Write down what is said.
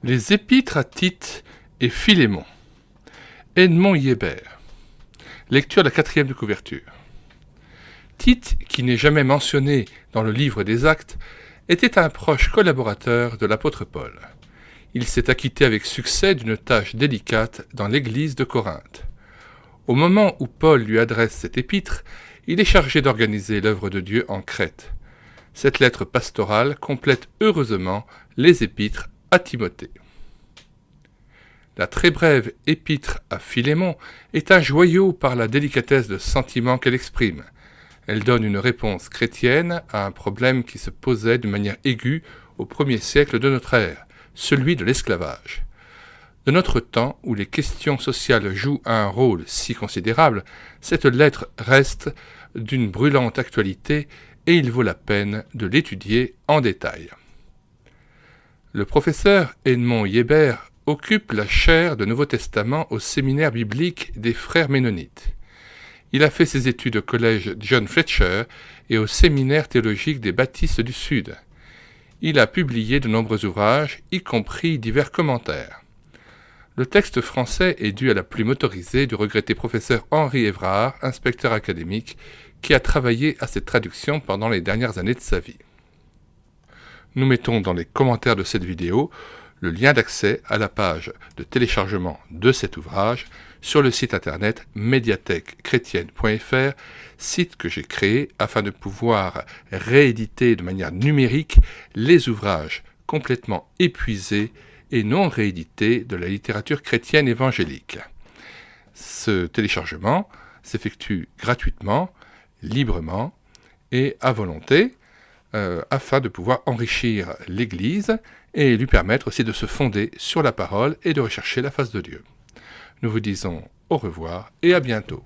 Les épîtres à Tite et Philémon. Edmond Hébert. Lecture de la 4e de couverture. Tite, qui n'est jamais mentionné dans le livre des Actes, était un proche collaborateur de l'apôtre Paul. Il s'est acquitté avec succès d'une tâche délicate dans l'église de Corinthe. Au moment où Paul lui adresse cette épître, il est chargé d'organiser l'œuvre de Dieu en Crète. Cette lettre pastorale complète heureusement les épîtres à Timothée. La très brève épître à Philémon est un joyau par la délicatesse de sentiments qu'elle exprime. Elle donne une réponse chrétienne à un problème qui se posait de manière aiguë au 1er siècle de notre ère, celui de l'esclavage. De notre temps, où les questions sociales jouent un rôle si considérable, cette lettre reste d'une brûlante actualité et il vaut la peine de l'étudier en détail. Le professeur Edmond Hébert occupe la chaire de Nouveau Testament au séminaire biblique des frères ménonites. Il a fait ses études au collège John Fletcher et au séminaire théologique des Baptistes du Sud. Il a publié de nombreux ouvrages, y compris divers commentaires. Le texte français est dû à la plume autorisée du regretté professeur Henri Évrard, inspecteur académique, qui a travaillé à cette traduction pendant les dernières années de sa vie. Nous mettons dans les commentaires de cette vidéo le lien d'accès à la page de téléchargement de cet ouvrage sur le site internet médiathèquechrétienne.fr, site que j'ai créé afin de pouvoir rééditer de manière numérique les ouvrages complètement épuisés et non réédités de la littérature chrétienne évangélique. Ce téléchargement s'effectue gratuitement, librement et à volonté, afin de pouvoir enrichir l'Église et lui permettre aussi de se fonder sur la parole et de rechercher la face de Dieu. Nous vous disons au revoir et à bientôt.